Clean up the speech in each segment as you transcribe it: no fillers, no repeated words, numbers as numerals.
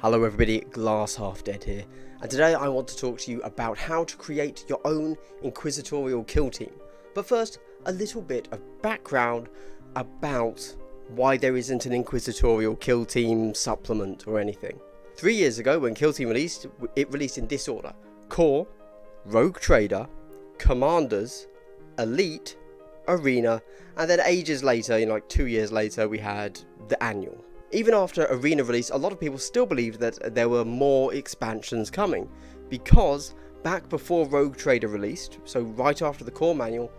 Hello everybody, Glass Half Dead here, and today I want to talk to you about how to create your own Inquisitorial Kill Team. But first, a little bit of background about why there isn't an Inquisitorial Kill Team supplement or anything. 3 years ago when Kill Team released, it released in this order: Core, Rogue Trader, Commanders, Elite, Arena, and then ages later, like 2 years later, we had the Annual. Even after Arena released, a lot of people still believed that there were more expansions coming, because back before Rogue Trader released, so right after the core manual,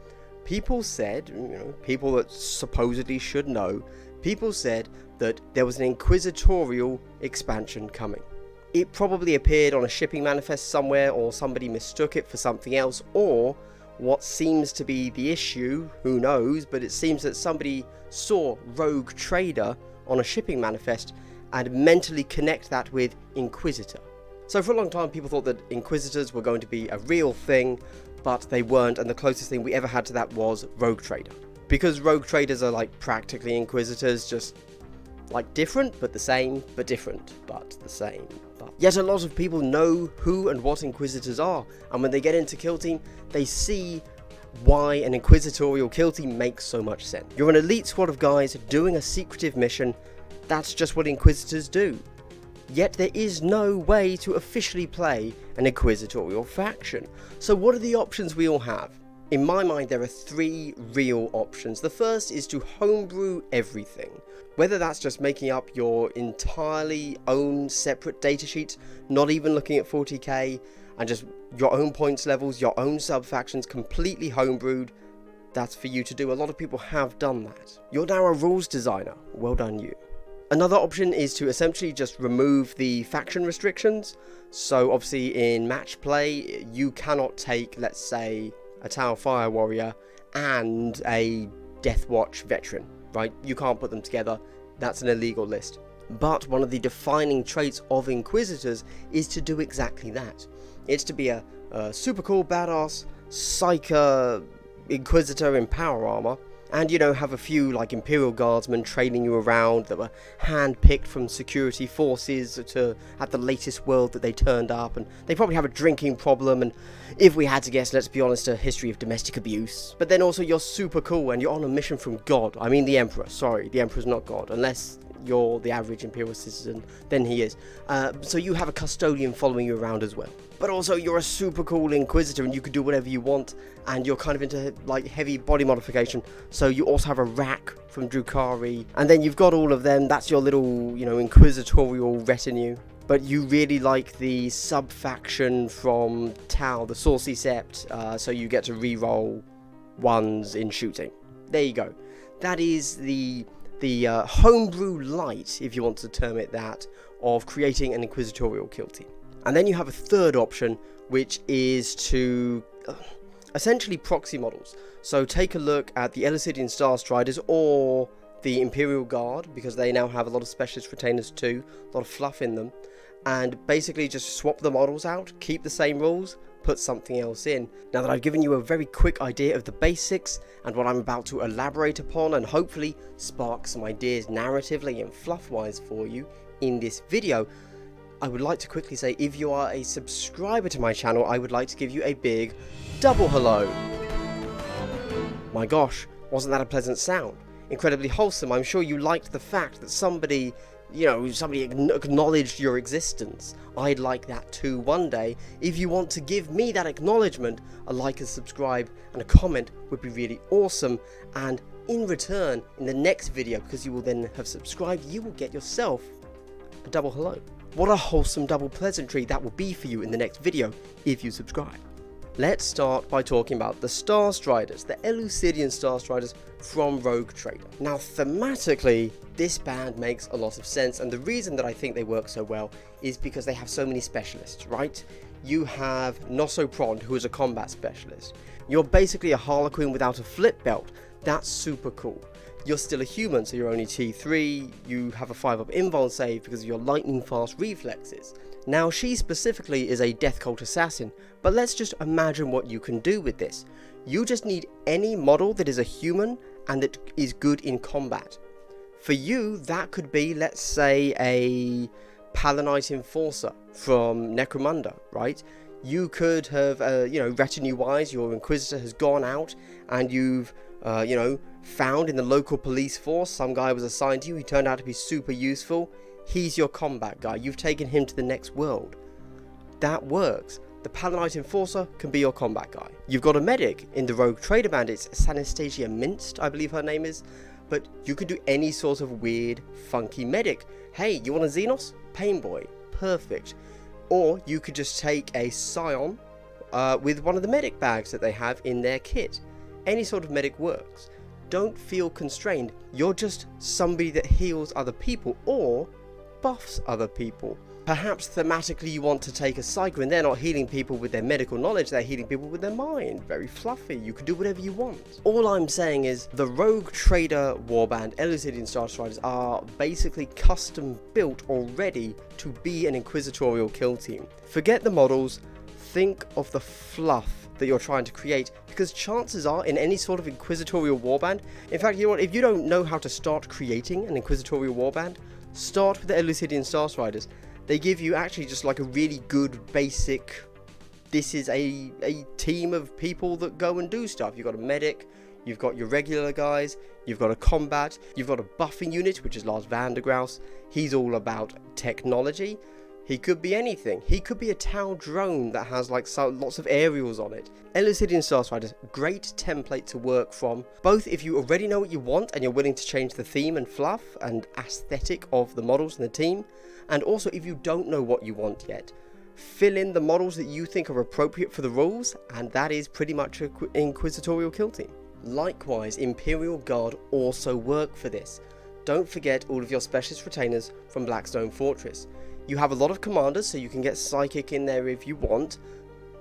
people said, people that supposedly should know, people said that there was an Inquisitorial expansion coming. It probably appeared on a shipping manifest somewhere, or somebody mistook it for something else, or what seems to be the issue, who knows, but it seems that somebody saw Rogue Trader on a shipping manifest and mentally connect that with Inquisitor. So for a long time people thought that Inquisitors were going to be a real thing, but they weren't, and the closest thing we ever had to that was Rogue Trader. Because Rogue Traders are like practically Inquisitors, just like different but the same, but different but the same. But yet a lot of people know who and what Inquisitors are, and when they get into Kill Team, they see why an Inquisitorial Kill Team makes so much sense. You're an elite squad of guys doing a secretive mission. That's just what Inquisitors do. Yet there is no way to officially play an Inquisitorial faction. So what are the options we all have? In my mind, there are three real options. The first is to homebrew everything. Whether that's just making up your entirely own separate datasheets, not even looking at 40k, and just your own points levels, your own sub-factions, completely homebrewed, that's for you to do. A lot of people have done that. You're now a rules designer. Well done you. Another option is to essentially just remove the faction restrictions. So obviously in match play, you cannot take, let's say, a Tower Fire Warrior and a Death Watch veteran, right? You can't put them together. That's an illegal list. But one of the defining traits of Inquisitors is to do exactly that. It's to be a super cool, badass, psyker Inquisitor in power armor, and have a few like Imperial Guardsmen training you around that were hand-picked from security forces at the latest world that they turned up, and they probably have a drinking problem, and if we had to guess, let's be honest, a history of domestic abuse. But then also you're super cool and you're on a mission from God. I mean the Emperor, sorry, the Emperor's not God, unless you're the average Imperial citizen, then he is. So you have a custodian following you around as well. But also you're a super cool Inquisitor and you can do whatever you want, and you're kind of into like heavy body modification, so you also have a rack from Drukhari, and then you've got all of them. That's your little, Inquisitorial retinue. But you really like the sub-faction from Tau, the Saucy Sept, so you get to reroll ones in shooting. There you go. That is the homebrew light, if you want to term it that, of creating an Inquisitorial Kill Team. And then you have a third option, which is to essentially proxy models. So take a look at the Elucidian starstriders or the Imperial Guard, because they now have a lot of specialist retainers too, a lot of fluff in them, and basically just swap the models out, keep the same rules, put something else in. Now that I've given you a very quick idea of the basics and what I'm about to elaborate upon, and hopefully spark some ideas narratively and fluff-wise for you in this video, I would like to quickly say, if you are a subscriber to my channel, I would like to give you a big double hello. My gosh, wasn't that a pleasant sound? Incredibly wholesome. I'm sure you liked the fact that somebody acknowledged your existence. I'd like that too one day. If you want to give me that acknowledgement, a like and subscribe and a comment would be really awesome. And in return, in the next video, because you will then have subscribed, you will get yourself a double hello. What a wholesome double pleasantry that will be for you in the next video if you subscribe. Let's start by talking about the starstriders, the Elucidian starstriders from Rogue Trader. Now thematically, this band makes a lot of sense, and the reason that I think they work so well is because they have so many specialists, right? You have Nosopron, who is a combat specialist. You're basically a Harlequin without a flip belt. That's super cool. You're still a human, so you're only T3, you have a 5-up invuln save because of your lightning fast reflexes. Now she specifically is a Death Cult assassin, but let's just imagine what you can do with this. You just need any model that is a human and that is good in combat. For you, that could be, let's say, a Palanite Enforcer from Necromunda, right? You could have, retinue-wise, your Inquisitor has gone out and you've, found in the local police force, some guy was assigned to you, he turned out to be super useful. He's your combat guy. You've taken him to the next world. That works. The Palanite Enforcer can be your combat guy. You've got a medic in the Rogue Trader Bandits, Sanastasia Minst, I believe her name is. But you can do any sort of weird, funky medic. Hey, you want a Xenos? Painboy. Perfect. Or you could just take a Scion with one of the medic bags that they have in their kit. Any sort of medic works. Don't feel constrained. You're just somebody that heals other people or buffs other people. Perhaps thematically you want to take a Psyker and they're not healing people with their medical knowledge, they're healing people with their mind. Very fluffy, you can do whatever you want. All I'm saying is the Rogue Trader Warband Elucidian starstriders are basically custom built already to be an Inquisitorial kill team. Forget the models, think of the fluff that you're trying to create, because chances are in any sort of Inquisitorial warband, in fact, you know what, if you don't know how to start creating an Inquisitorial warband, start with the Elucidian starstriders. They give you actually just like a really good basic, this is a team of people that go and do stuff. You've got a medic, you've got your regular guys, you've got a combat, you've got a buffing unit, which is Lars Vandergraus. He's all about technology. He could be anything. He could be a Tau drone that has like lots of aerials on it. Elucidian starstriders, great template to work from, both if you already know what you want and you're willing to change the theme and fluff and aesthetic of the models and the team, and also if you don't know what you want yet. Fill in the models that you think are appropriate for the rules, and that is pretty much an Inquisitorial kill team. Likewise, Imperial Guard also work for this. Don't forget all of your specialist retainers from Blackstone Fortress. You have a lot of commanders, so you can get Psychic in there if you want.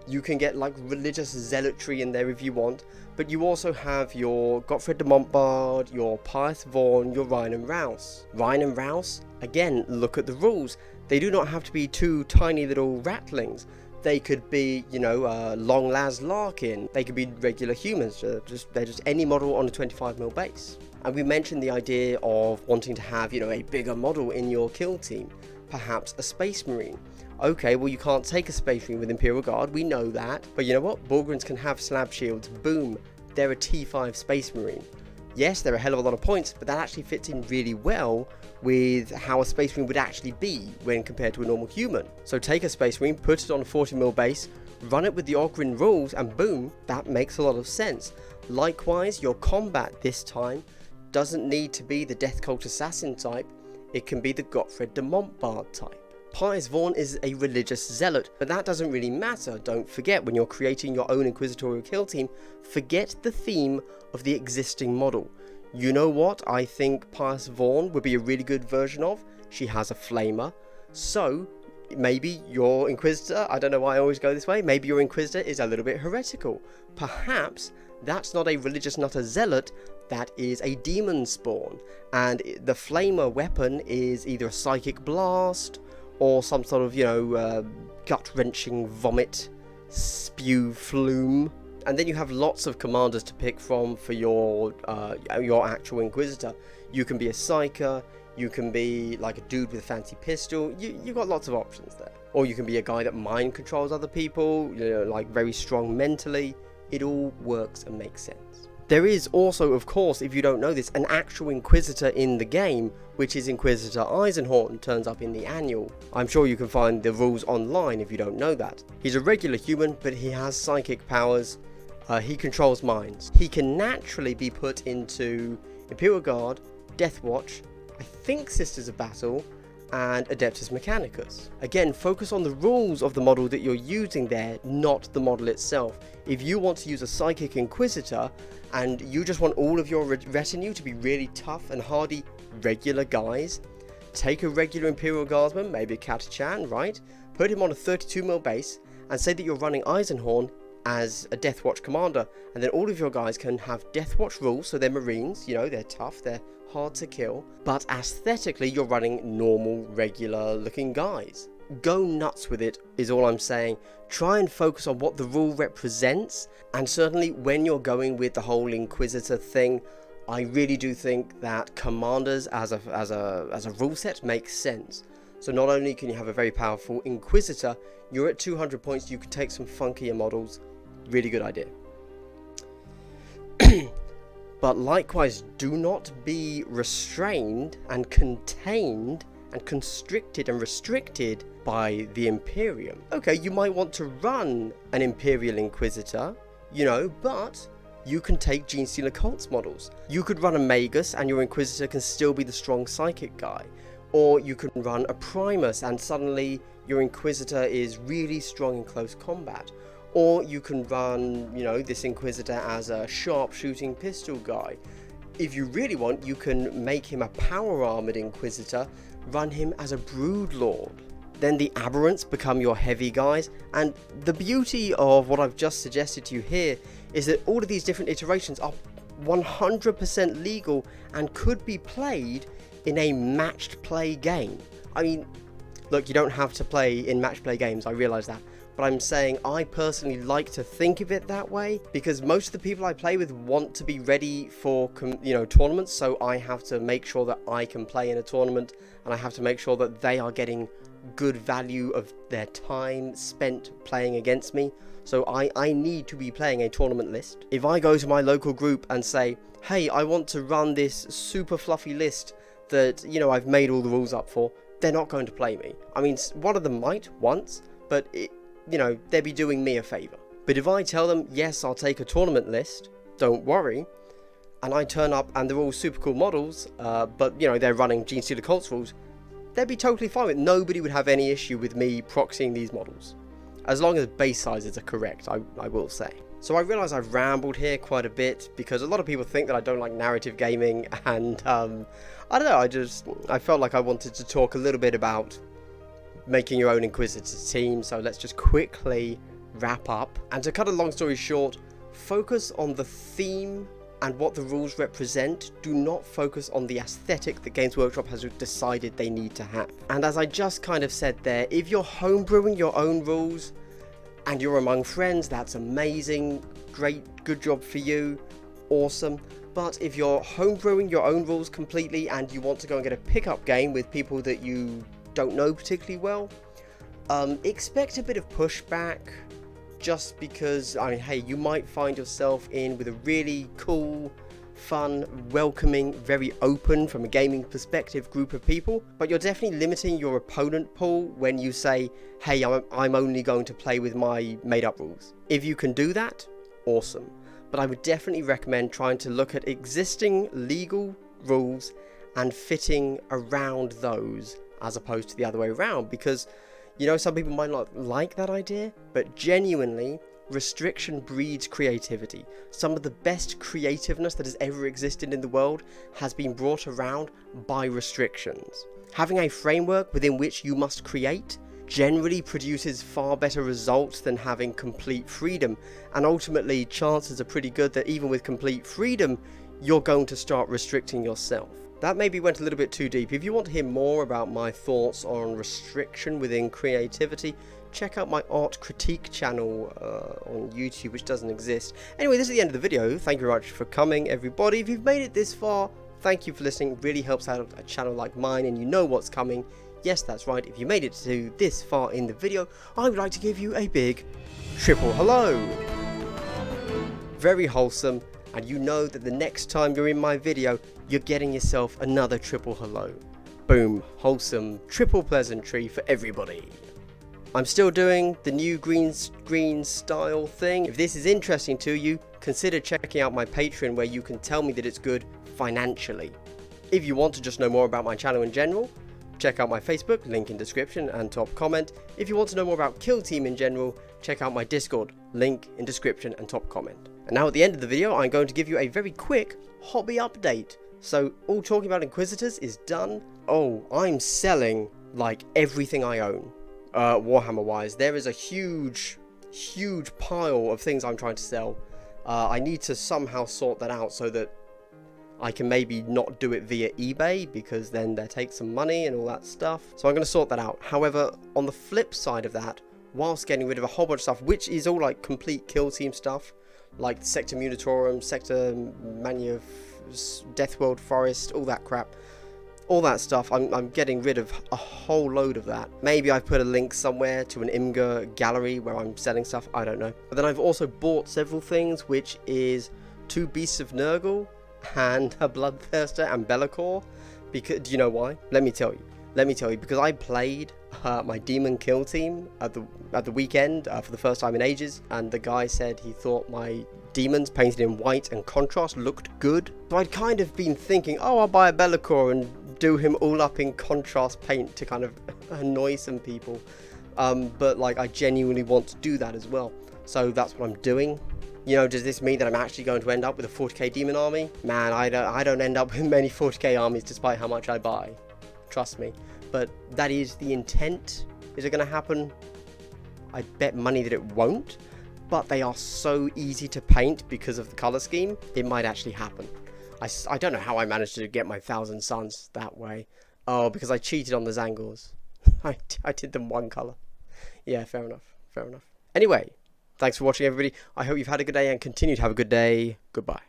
You can get like religious zealotry in there if you want. But you also have your Gottfried de Montbard, your Pius Vaughn, your Ryan and Rouse. Ryan and Rouse, again, look at the rules. They do not have to be two tiny little ratlings. They could be, Long Las Larkin. They could be regular humans. They're just any model on a 25mm base. And we mentioned the idea of wanting to have, a bigger model in your kill team. Perhaps a Space Marine. Okay, well you can't take a Space Marine with Imperial Guard, we know that. But you know what? Borgrins can have slab shields. Boom. They're a T5 Space Marine. Yes, they're a hell of a lot of points, but that actually fits in really well with how a Space Marine would actually be when compared to a normal human. So take a Space Marine, put it on a 40mm base, run it with the Ogryn rules, and boom, that makes a lot of sense. Likewise, your combat this time doesn't need to be the Death Cult Assassin type. It can be the Gottfried de Montbard type. Pius Vaughn is a religious zealot, but that doesn't really matter. Don't forget, when you're creating your own Inquisitorial kill team, forget the theme of the existing model. You know what I think Pius Vaughn would be a really good version of? She has a flamer. So maybe your Inquisitor, I don't know why I always go this way, maybe your Inquisitor is a little bit heretical. Perhaps that's not a religious nutter zealot, that is a demon spawn, and the flamer weapon is either a psychic blast or some sort of, gut-wrenching vomit, spew flume. And then you have lots of commanders to pick from for your actual Inquisitor. You can be a Psyker, you can be like a dude with a fancy pistol, you've got lots of options there. Or you can be a guy that mind controls other people, like very strong mentally. It all works and makes sense. There is also, of course, if you don't know this, an actual Inquisitor in the game, which is Inquisitor Eisenhorn, turns up in the annual. I'm sure you can find the rules online if you don't know that. He's a regular human, but he has psychic powers. He controls minds. He can naturally be put into Imperial Guard, Death Watch, I think Sisters of Battle, and Adeptus Mechanicus. Again, focus on the rules of the model that you're using there, not the model itself. If you want to use a Psychic Inquisitor, and you just want all of your retinue to be really tough and hardy regular guys, take a regular Imperial Guardsman, maybe a Catachan, right? Put him on a 32mm base, and say that you're running Eisenhorn as a Death Watch commander, and then all of your guys can have Death Watch rules, so they're Marines, they're tough, they're hard to kill, but aesthetically you're running normal, regular looking guys. Go nuts with it is all I'm saying. Try and focus on what the rule represents, and certainly when you're going with the whole Inquisitor thing, I really do think that commanders as a rule set makes sense. So not only can you have a very powerful Inquisitor, you're at 200 points, you can take some funkier models. Really good idea. But likewise, do not be restrained and contained and constricted and restricted by the Imperium. Okay, you might want to run an Imperial Inquisitor, you know, but you can take Genestealer Cults models. You could run a Magus and your Inquisitor can still be the strong psychic guy. Or you can run a Primus and suddenly your Inquisitor is really strong in close combat. Or you can run, you know, this Inquisitor as a sharp shooting pistol guy. If you really want, you can make him a power armored Inquisitor, run him as a Broodlord. Then the Aberrants become your heavy guys, and the beauty of what I've just suggested to you here is that all of these different iterations are 100% legal and could be played in a matched play game. I mean, look, you don't have to play in matched play games, I realise that, but I'm saying I personally like to think of it that way because most of the people I play with want to be ready for, you know, tournaments, so I have to make sure that I can play in a tournament and I have to make sure that they are getting good value of their time spent playing against me. So I need to be playing a tournament list. If I go to my local group and say, hey, I want to run this super fluffy list that, you know, I've made all the rules up for, they're not going to play me. I mean, one of them might once, but it, you know, they'd be doing me a favor. But if I tell them, yes, I'll take a tournament list, don't worry, and I turn up and they're all super cool models, but, you know, they're running Genestealer Cults rules, they'd be totally fine with it. Nobody would have any issue with me proxying these models. As long as base sizes are correct, I will say. So I realise I've rambled here quite a bit because a lot of people think that I don't like narrative gaming, and I don't know, I felt like I wanted to talk a little bit about making your own Inquisitor team, so let's just quickly wrap up. And to cut a long story short, focus on the theme and what the rules represent. Do not focus on the aesthetic that Games Workshop has decided they need to have. And as I just kind of said there, if you're homebrewing your own rules and you're among friends, that's amazing, great, good job for you, awesome. But if you're homebrewing your own rules completely and you want to go and get a pickup game with people that you don't know particularly well, expect a bit of pushback. Just because, I mean, hey, you might find yourself in with a really cool, fun, welcoming, very open from a gaming perspective group of people, but you're definitely limiting your opponent pool when you say, hey, I'm only going to play with my made up rules. If you can do that, awesome. But I would definitely recommend trying to look at existing legal rules and fitting around those as opposed to the other way around, because you know, some people might not like that idea, but genuinely, restriction breeds creativity. Some of the best creativeness that has ever existed in the world has been brought around by restrictions. Having a framework within which you must create generally produces far better results than having complete freedom, and ultimately chances are pretty good that even with complete freedom, you're going to start restricting yourself. That maybe went a little bit too deep. If you want to hear more about my thoughts on restriction within creativity, check out my art critique channel on YouTube, which doesn't exist. Anyway, this is the end of the video. Thank you very much for coming, everybody. If you've made it this far, thank you for listening. It really helps out a channel like mine, and you know what's coming. Yes, that's right. If you made it to this far in the video, I would like to give you a big triple hello. Very wholesome. And you know that the next time you're in my video, you're getting yourself another triple hello. Boom, wholesome, triple pleasantry for everybody. I'm still doing the new green screen style thing. If this is interesting to you, consider checking out my Patreon where you can tell me that it's good financially. If you want to just know more about my channel in general, check out my Facebook, link in description and top comment. If you want to know more about Kill Team in general, check out my Discord, link in description and top comment. And now at the end of the video, I'm going to give you a very quick hobby update. So all talking about Inquisitors is done. Oh, I'm selling like everything I own, Warhammer wise. There is a huge pile of things I'm trying to sell. I need to somehow sort that out so that I can maybe not do it via eBay, because then they take some money and all that stuff. So I'm going to sort that out. However, on the flip side of that, whilst getting rid of a whole bunch of stuff, which is all like complete Kill Team stuff, like Sector Militarum, Sector Mania, Deathworld Forest, all that crap. all that stuff. I'm getting rid of a whole load of that. Maybe I've put a link somewhere to an Imgur gallery where I'm selling stuff, I don't know. But then I've also bought several things, which is 2 Beasts of Nurgle and a Bloodthirster and Be'lakor. Because, do you know why? Let me tell you. Because I played my Demon Kill Team at the weekend for the first time in ages, and the guy said he thought my demons painted in white and contrast looked good. So I'd kind of been thinking, oh, I'll buy a Be'lakor and do him all up in contrast paint to kind of annoy some people. But like, I genuinely want to do that as well. So that's what I'm doing. You know, does this mean that I'm actually going to end up with a 40k demon army? Man, I don't end up with many 40k armies despite how much I buy. Trust me. But that is the intent. Is it going to happen? I bet money that it won't. But they are so easy to paint because of the color scheme. It might actually happen. I don't know how I managed to get my 1,000 Suns that way. Oh, because I cheated on the Zangors. I did them one color. Yeah, fair enough. Fair enough. Anyway, thanks for watching, everybody. I hope you've had a good day and continue to have a good day. Goodbye.